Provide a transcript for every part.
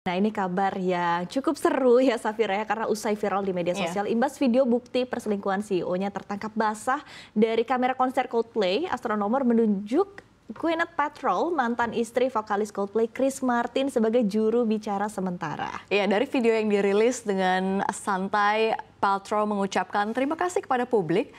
Nah, ini kabar yang cukup seru ya Safira ya, karena usai viral di media sosial, imbas video bukti perselingkuhan CEO-nya tertangkap basah dari kamera konser Coldplay, Astronomer menunjuk Gwyneth Paltrow, mantan istri vokalis Coldplay Chris Martin sebagai juru bicara sementara. Ya, dari video yang dirilis dengan santai, Paltrow mengucapkan terima kasih kepada publik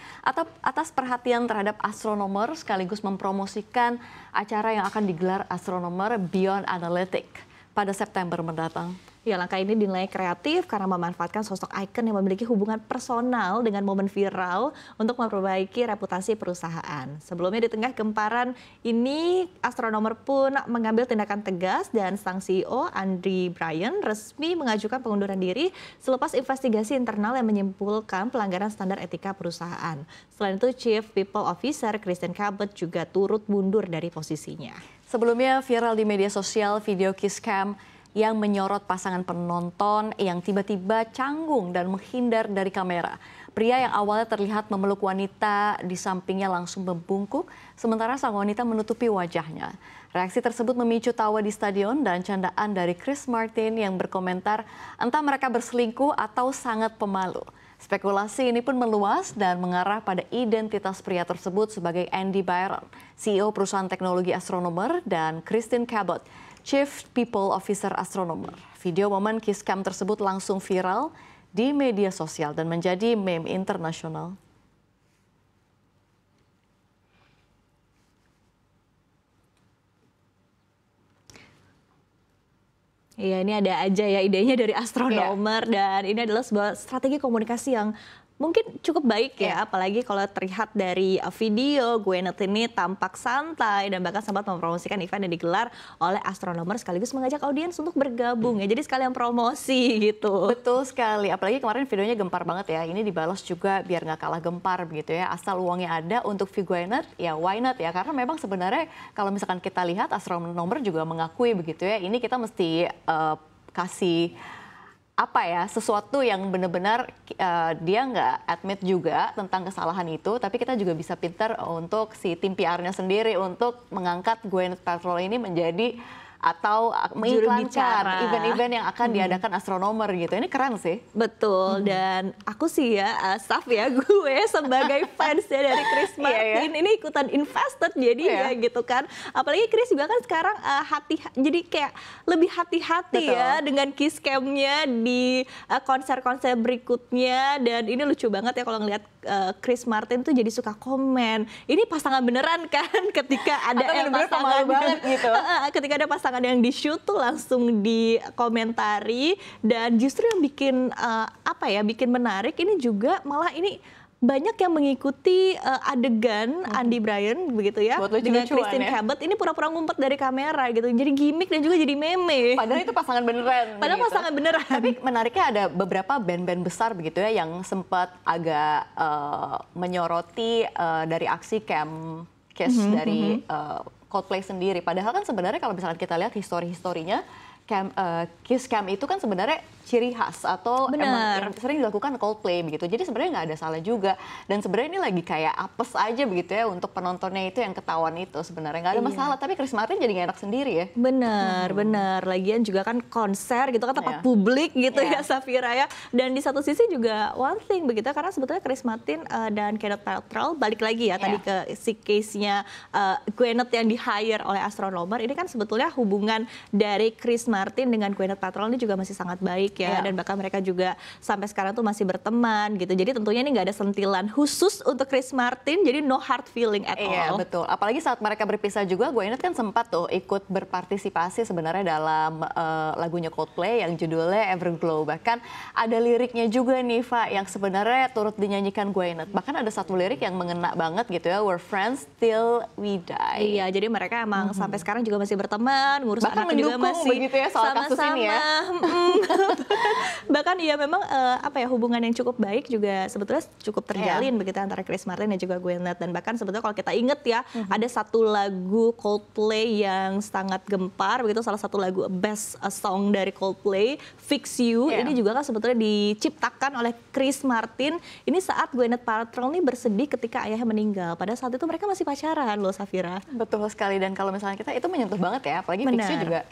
atas perhatian terhadap Astronomer sekaligus mempromosikan acara yang akan digelar Astronomer Beyond Analytic pada September mendatang. Ya, langkah ini dinilai kreatif karena memanfaatkan sosok ikon yang memiliki hubungan personal dengan momen viral untuk memperbaiki reputasi perusahaan. Sebelumnya di tengah gemparan ini, Astronomer pun mengambil tindakan tegas dan sang CEO Andy Bryan resmi mengajukan pengunduran diri selepas investigasi internal yang menyimpulkan pelanggaran standar etika perusahaan. Selain itu, Chief People Officer Kristen Cabot juga turut mundur dari posisinya. Sebelumnya viral di media sosial video kiss cam yang menyorot pasangan penonton yang tiba-tiba canggung dan menghindar dari kamera. Pria yang awalnya terlihat memeluk wanita di sampingnya langsung membungkuk, sementara sang wanita menutupi wajahnya. Reaksi tersebut memicu tawa di stadion dan candaan dari Chris Martin yang berkomentar entah mereka berselingkuh atau sangat pemalu. Spekulasi ini pun meluas dan mengarah pada identitas pria tersebut sebagai Andy Byron, CEO perusahaan teknologi Astronomer, dan Kristen Cabot, Chief People Officer Astronomer. Video momen kiss cam tersebut langsung viral di media sosial dan menjadi meme internasional. Iya, ini ada aja ya idenya dari Astronomer dan ini adalah sebuah strategi komunikasi yang mungkin cukup baik ya, apalagi kalau terlihat dari video Gwyneth ini tampak santai dan bahkan sempat mempromosikan event yang digelar oleh Astronomer sekaligus mengajak audiens untuk bergabung ya, jadi sekalian promosi gitu. Betul sekali, apalagi kemarin videonya gempar banget ya, ini dibalas juga biar nggak kalah gempar begitu ya, asal uangnya ada untuk view Gwyneth ya why not ya, karena memang sebenarnya kalau misalkan kita lihat Astronomer juga mengakui begitu ya, ini kita mesti kasih apa ya, sesuatu yang benar-benar dia nggak admit juga tentang kesalahan itu, tapi kita juga bisa pintar untuk si tim PR-nya sendiri untuk mengangkat Gwyneth Paltrow ini menjadi atau mengiklankan event-event yang akan diadakan Astronomer gitu. Ini keren sih. Betul, dan aku sih ya, Saf ya, gue sebagai fans ya dari Chris Martin ini ikutan invested jadi ya gitu kan. Apalagi Chris juga kan sekarang jadi kayak lebih hati-hati ya dengan kiss cam-nya di konser-konser berikutnya, dan ini lucu banget ya kalau ngeliat Chris Martin tuh jadi suka komen, ini pasangan beneran kan, ketika ada pasangan banget gitu. Ketika ada pasangan yang di shoot tuh langsung dikomentari, dan justru yang bikin bikin menarik ini juga malah ini banyak yang mengikuti adegan Andy Bryan begitu ya dengan Kristen Cabot ini pura-pura ngumpet dari kamera gitu, jadi gimmick dan juga jadi meme. Padahal itu pasangan beneran. Padahal begitu. Pasangan beneran. Tapi menariknya ada beberapa band-band besar begitu ya yang sempat agak menyoroti dari aksi cam kiss dari Coldplay sendiri. Padahal kan sebenarnya kalau misalnya kita lihat historinya, kiss cam itu kan sebenarnya ciri khas atau emang yang sering dilakukan Coldplay begitu. Jadi sebenarnya nggak ada salah juga. Dan sebenarnya ini lagi kayak apes aja begitu ya untuk penontonnya itu yang ketahuan itu. Sebenarnya nggak ada masalah. Tapi Chris Martin jadi nggak enak sendiri ya. Bener. Lagian juga kan konser gitu kan tempat publik gitu ya Safira ya. Dan di satu sisi juga one thing begitu karena sebetulnya Chris Martin dan Gwyneth Paltrow balik lagi ya tadi ke si case-nya Gwyneth yang di-hire oleh Astronomer. Ini kan sebetulnya hubungan dari Chris Martin dengan Gwyneth Paltrow ini juga masih sangat baik ya, dan bahkan mereka juga sampai sekarang tuh masih berteman gitu. Jadi tentunya ini nggak ada sentilan khusus untuk Chris Martin, jadi no hard feeling at all. Iya betul, apalagi saat mereka berpisah juga, Gwyneth kan sempat tuh ikut berpartisipasi sebenarnya dalam lagunya Coldplay yang judulnya Everglow. Bahkan ada liriknya juga nih Fa, yang sebenarnya turut dinyanyikan Gwyneth. Bahkan ada satu lirik yang mengena banget gitu ya, we're friends till we die. Iya, jadi mereka emang sampai sekarang juga masih berteman, ngurus anak juga masih begitu ya soal kasus ini ya. Bahkan ya memang hubungan yang cukup baik juga sebetulnya cukup terjalin begitu antara Chris Martin dan juga Gwyneth. Dan bahkan sebetulnya kalau kita inget ya, ada satu lagu Coldplay yang sangat gempar begitu, salah satu lagu best song dari Coldplay, Fix You. Ini juga kan sebetulnya diciptakan oleh Chris Martin. Ini saat Gwyneth Paltrow nih bersedih ketika ayahnya meninggal. Pada saat itu mereka masih pacaran loh Safira. Betul sekali, dan kalau misalnya kita itu menyentuh banget ya, apalagi Fix You juga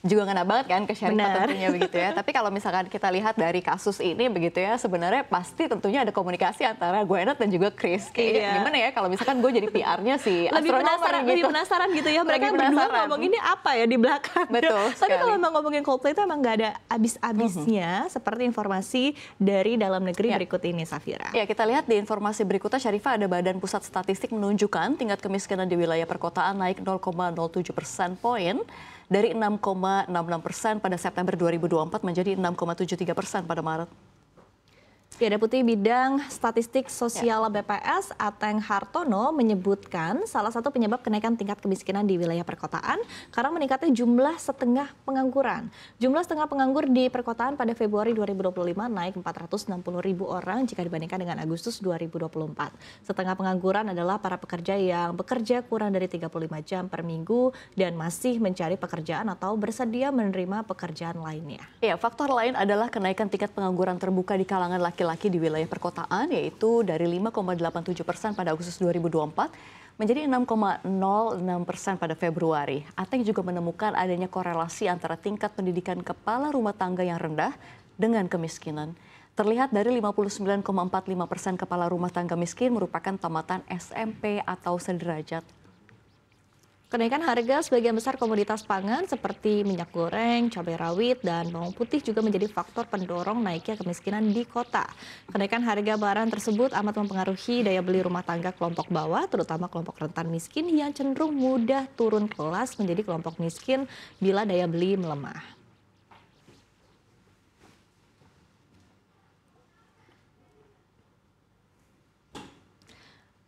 juga ngena banget kan ke Syarifah Benar. tentunya begitu ya. Tapi kalau misalkan kita lihat dari kasus ini begitu ya, sebenarnya pasti tentunya ada komunikasi antara Gweneth dan juga Chris. Kayaknya gimana ya kalau misalkan gue jadi PR-nya si astronomer gitu. Lebih penasaran gitu ya, mereka berdua ngomong ini apa ya di belakang. Betul Tapi kalau emang ngomongin Coldplay itu emang nggak ada habis-habisnya seperti informasi dari dalam negeri berikut ini, Safira. Ya, kita lihat di informasi berikutnya, Syarifah, ada Badan Pusat Statistik menunjukkan tingkat kemiskinan di wilayah perkotaan naik 0,07 persen poin dari 6,66% pada September 2024 menjadi 6,73% pada Maret. Ya, Deputi Bidang Statistik Sosial BPS Ateng Hartono menyebutkan salah satu penyebab kenaikan tingkat kemiskinan di wilayah perkotaan karena meningkatnya jumlah setengah pengangguran. Jumlah setengah penganggur di perkotaan pada Februari 2025 naik 460.000 orang jika dibandingkan dengan Agustus 2024. Setengah pengangguran adalah para pekerja yang bekerja kurang dari 35 jam per minggu dan masih mencari pekerjaan atau bersedia menerima pekerjaan lainnya. Ya, faktor lain adalah kenaikan tingkat pengangguran terbuka di kalangan laki-laki di wilayah perkotaan, yaitu dari 5,87% pada Agustus 2024 menjadi 6,06% pada Februari. Ateng juga menemukan adanya korelasi antara tingkat pendidikan kepala rumah tangga yang rendah dengan kemiskinan. Terlihat dari 59,45% kepala rumah tangga miskin merupakan tamatan SMP atau sederajat. Kenaikan harga sebagian besar komoditas pangan seperti minyak goreng, cabai rawit, dan bawang putih juga menjadi faktor pendorong naiknya kemiskinan di kota. Kenaikan harga barang tersebut amat mempengaruhi daya beli rumah tangga kelompok bawah, terutama kelompok rentan miskin yang cenderung mudah turun kelas menjadi kelompok miskin bila daya beli melemah.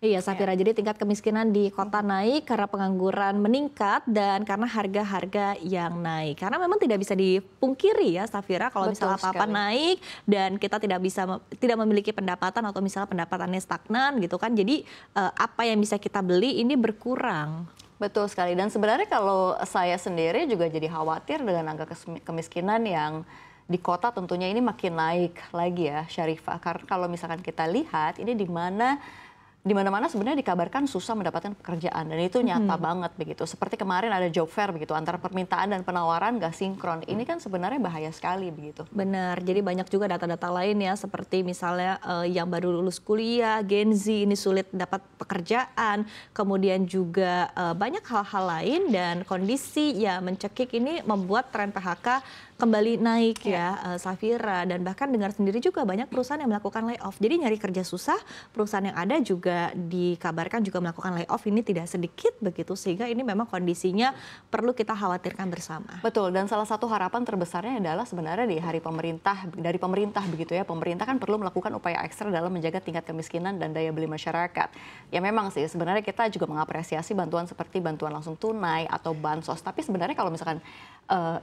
Iya, Safira. Jadi tingkat kemiskinan di kota naik karena pengangguran meningkat dan karena harga-harga yang naik. Karena memang tidak bisa dipungkiri ya, Safira, kalau misalnya apa-apa naik dan kita tidak memiliki pendapatan atau misalnya pendapatannya stagnan gitu kan. Jadi apa yang bisa kita beli ini berkurang. Betul sekali. Dan sebenarnya kalau saya sendiri juga jadi khawatir dengan angka kemiskinan yang di kota tentunya ini makin naik lagi ya, Syarifah. Karena kalau misalkan kita lihat ini di mana-mana sebenarnya dikabarkan susah mendapatkan pekerjaan dan itu nyata banget begitu. Seperti kemarin ada job fair begitu, antara permintaan dan penawaran gak sinkron. Ini kan sebenarnya bahaya sekali begitu. Benar, jadi banyak juga data-data lain ya, seperti misalnya yang baru lulus kuliah, Gen Z ini sulit dapat pekerjaan, kemudian juga banyak hal-hal lain dan kondisi ya mencekik ini membuat tren PHK kembali naik ya, Safira, dan bahkan dengar sendiri juga banyak perusahaan yang melakukan layoff. Jadi nyari kerja susah, perusahaan yang ada juga dikabarkan juga melakukan layoff ini tidak sedikit begitu, sehingga ini memang kondisinya perlu kita khawatirkan bersama. Betul, dan salah satu harapan terbesarnya adalah sebenarnya dari pemerintah begitu ya. Pemerintah kan perlu melakukan upaya ekstra dalam menjaga tingkat kemiskinan dan daya beli masyarakat. Ya memang sih sebenarnya kita juga mengapresiasi bantuan seperti bantuan langsung tunai atau bansos. Tapi sebenarnya kalau misalkan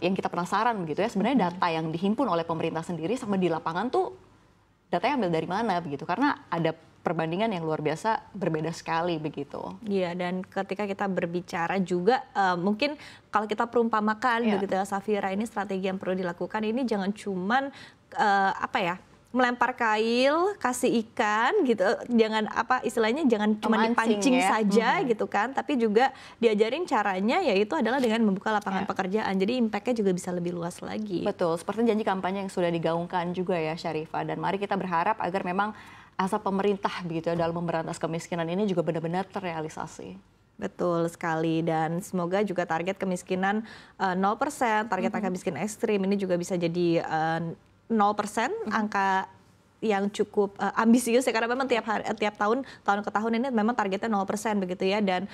yang kita penasaran begitu ya, sebenarnya data yang dihimpun oleh pemerintah sendiri sama di lapangan tuh datanya ambil dari mana begitu, karena ada perbandingan yang luar biasa berbeda sekali begitu. Iya, dan ketika kita berbicara juga mungkin kalau kita perumpamakan begitu ya, Safira, ini strategi yang perlu dilakukan ini jangan cuman melempar kail, kasih ikan gitu, jangan istilahnya jangan cuma dipancing saja gitu kan, tapi juga diajarin caranya, yaitu adalah dengan membuka lapangan pekerjaan. Jadi impact-nya juga bisa lebih luas lagi. Betul, seperti janji kampanye yang sudah digaungkan juga ya, Syarifah, dan mari kita berharap agar memang asa pemerintah begitu ya dalam memberantas kemiskinan ini juga benar-benar terrealisasi. Betul sekali, dan semoga juga target kemiskinan 0%, target angka miskin ekstrim ini juga bisa jadi 0%, angka yang cukup ambisius ya, karena memang tiap tahun ke tahun ini memang targetnya 0% begitu ya, dan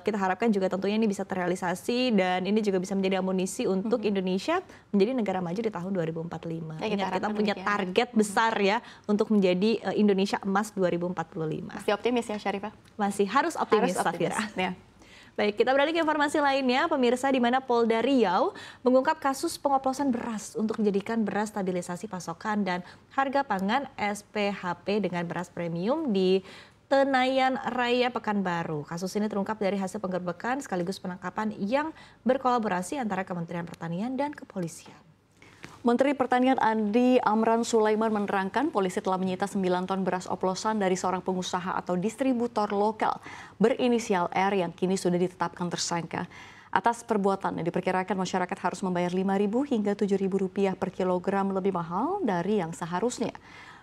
kita harapkan juga tentunya ini bisa terrealisasi dan ini juga bisa menjadi amunisi untuk Indonesia menjadi negara maju di tahun 2045. Ya, kita punya target besar ya untuk menjadi Indonesia emas 2045. Masih optimis ya, Syarifah? Masih harus optimis, Safira. Ya. Baik, kita beralih ke informasi lainnya, pemirsa, di mana Polda Riau mengungkap kasus pengoplosan beras untuk menjadikan beras stabilisasi pasokan dan harga pangan SPHP dengan beras premium di Tenayan Raya Pekanbaru. Kasus ini terungkap dari hasil penggerbekan sekaligus penangkapan yang berkolaborasi antara Kementerian Pertanian dan Kepolisian. Menteri Pertanian Andi Amran Sulaiman menerangkan polisi telah menyita 9 ton beras oplosan dari seorang pengusaha atau distributor lokal berinisial R yang kini sudah ditetapkan tersangka. Atas perbuatannya diperkirakan masyarakat harus membayar Rp5.000 hingga Rp7.000 per kilogram lebih mahal dari yang seharusnya.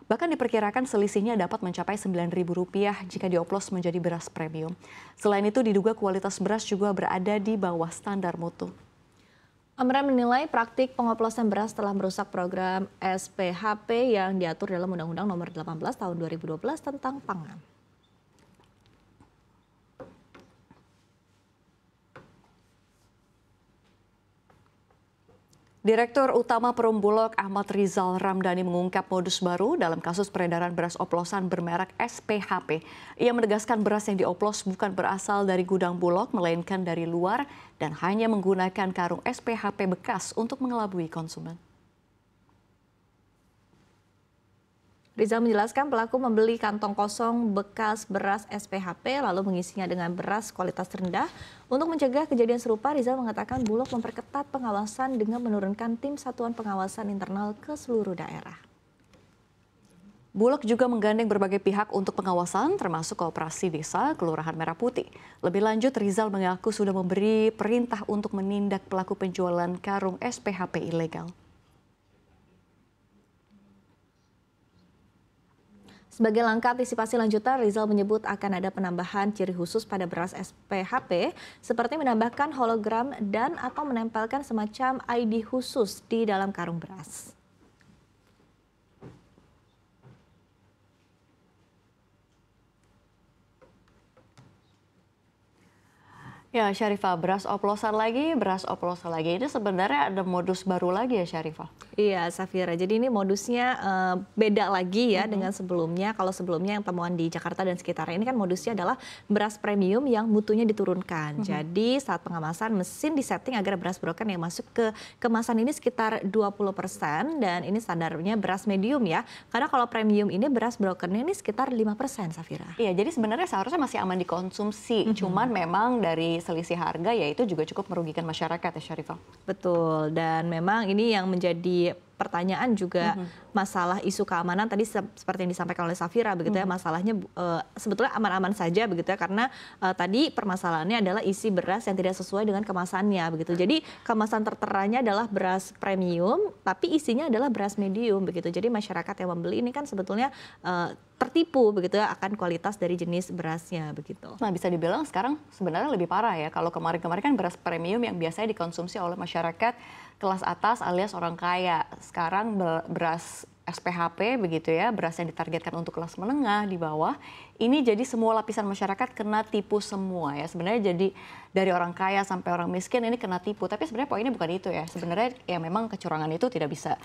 Bahkan diperkirakan selisihnya dapat mencapai Rp9.000 jika dioplos menjadi beras premium. Selain itu diduga kualitas beras juga berada di bawah standar mutu. Amran menilai praktik pengoplosan beras telah merusak program SPHP yang diatur dalam Undang-Undang Nomor 18 Tahun 2012 tentang pangan. Direktur Utama Perum Bulog Ahmad Rizal Ramdhani mengungkap modus baru dalam kasus peredaran beras oplosan bermerek SPHP. Ia menegaskan beras yang dioplos bukan berasal dari gudang Bulog, melainkan dari luar dan hanya menggunakan karung SPHP bekas untuk mengelabui konsumen. Rizal menjelaskan pelaku membeli kantong kosong bekas beras SPHP lalu mengisinya dengan beras kualitas rendah. Untuk mencegah kejadian serupa, Rizal mengatakan Bulog memperketat pengawasan dengan menurunkan tim satuan pengawasan internal ke seluruh daerah. Bulog juga menggandeng berbagai pihak untuk pengawasan, termasuk Koperasi Desa Kelurahan Merah Putih. Lebih lanjut, Rizal mengaku sudah memberi perintah untuk menindak pelaku penjualan karung SPHP ilegal. Sebagai langkah antisipasi lanjutan, Rizal menyebut akan ada penambahan ciri khusus pada beras SPHP seperti menambahkan hologram dan atau menempelkan semacam ID khusus di dalam karung beras. Ya, Syarifah, beras oplosan lagi. Ini sebenarnya ada modus baru lagi ya, Syarifah? Iya, Safira. Jadi ini modusnya beda lagi ya dengan sebelumnya. Kalau sebelumnya yang temuan di Jakarta dan sekitarnya ini kan modusnya adalah beras premium yang mutunya diturunkan. Jadi saat pengemasan mesin disetting agar beras broken yang masuk ke kemasan ini sekitar 20% dan ini standarnya beras medium ya. Karena kalau premium ini beras brokennya ini sekitar 5%, Safira. Iya, jadi sebenarnya seharusnya masih aman dikonsumsi. Cuman memang dari selisih harga ya itu juga cukup merugikan masyarakat ya, Syarifah. Betul, dan memang ini yang menjadi pertanyaan juga masalah isu keamanan tadi seperti yang disampaikan oleh Safira begitu ya, masalahnya sebetulnya aman-aman saja begitu ya, karena tadi permasalahannya adalah isi beras yang tidak sesuai dengan kemasannya begitu. Jadi kemasan terteranya adalah beras premium tapi isinya adalah beras medium begitu. Jadi masyarakat yang membeli ini kan sebetulnya tertipu begitu ya akan kualitas dari jenis berasnya begitu. Nah, bisa dibilang sekarang sebenarnya lebih parah ya. Kalau kemarin-kemarin kan beras premium yang biasanya dikonsumsi oleh masyarakat kelas atas alias orang kaya. Sekarang beras SPHP begitu ya, beras yang ditargetkan untuk kelas menengah di bawah. Ini jadi semua lapisan masyarakat kena tipu semua ya. Sebenarnya jadi dari orang kaya sampai orang miskin ini kena tipu. Tapi sebenarnya poinnya bukan itu ya. Sebenarnya ya memang kecurangan itu tidak bisa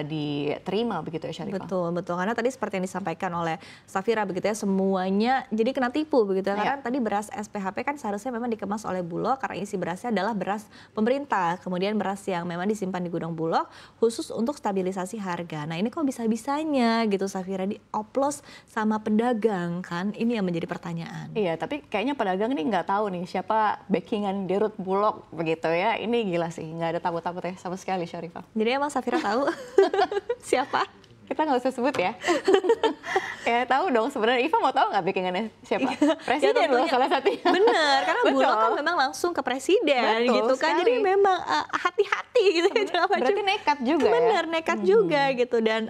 diterima begitu ya, Syarifah. Betul, betul. Karena tadi seperti yang disampaikan oleh Safira begitu ya, semuanya jadi kena tipu begitu ya. Karena tadi beras SPHP kan seharusnya memang dikemas oleh Bulog karena isi berasnya adalah beras pemerintah. Kemudian beras yang memang disimpan di gudang Bulog khusus untuk stabilisasi harga. Nah, ini kok bisa-bisanya gitu Safira dioplos sama pedagang kan? Ini yang menjadi pertanyaan. Iya, tapi kayaknya pedagang ini nggak tahu nih siapa backingan Dirut Bulog begitu ya. Ini gila sih, nggak ada takut-takutnya sama sekali, Syarifah. Jadi emang Safira tahu siapa? Kita nggak usah sebut ya. Ya tahu dong sebenarnya. Iva mau tahu nggak backingannya siapa? Presiden loh salah satunya. Bener, karena Bulog kan memang langsung ke presiden gitu kan. Jadi memang hati-hati gitu. Berarti nekat juga ya? Bener, nekat juga gitu. Dan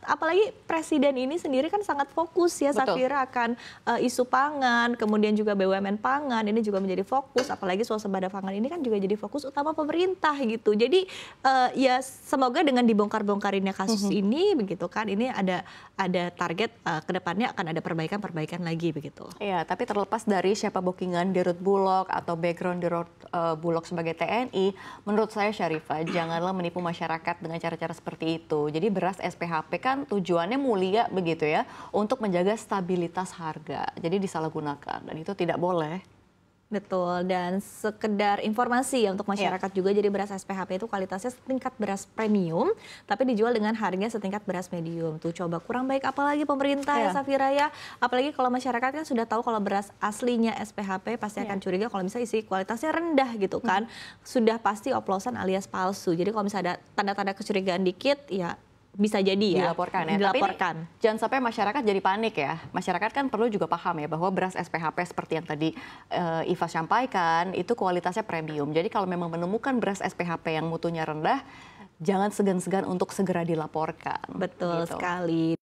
apalagi presiden ini sendiri kan sangat fokus ya Safira akan isu pangan, kemudian juga BUMN pangan ini juga menjadi fokus. Apalagi swasembada pangan ini kan juga jadi fokus utama pemerintah gitu. Jadi ya semoga dengan dibongkar-bongkarinnya kasus ini begitu kan, ini ada target kedepannya akan ada perbaikan lagi begitu. Iya, tapi terlepas dari siapa bookingan Dirut Bulog atau background Dirut Bulog sebagai TNI, menurut saya Syarifah janganlah menipu masyarakat dengan cara-cara seperti itu. Jadi beras SPHP kan tujuannya mulia begitu ya, untuk menjaga stabilitas harga. Jadi disalahgunakan dan itu tidak boleh. Betul, dan sekedar informasi ya untuk masyarakat juga, jadi beras SPHP itu kualitasnya setingkat beras premium, tapi dijual dengan harga setingkat beras medium. Tuh coba kurang baik apalagi pemerintah ya Safira ya. Apalagi kalau masyarakat kan sudah tahu kalau beras aslinya SPHP pasti akan curiga kalau misalnya isi kualitasnya rendah gitu kan. Sudah pasti oplosan alias palsu. Jadi kalau misalnya ada tanda-tanda kecurigaan dikit ya bisa jadi ya dilaporkan ya. dilaporkan. Tapi ini, jangan sampai masyarakat jadi panik ya. Masyarakat kan perlu juga paham ya bahwa beras SPHP seperti yang tadi Iva sampaikan itu kualitasnya premium. Jadi kalau memang menemukan beras SPHP yang mutunya rendah, jangan segan-segan untuk segera dilaporkan. Betul gitu. sekali.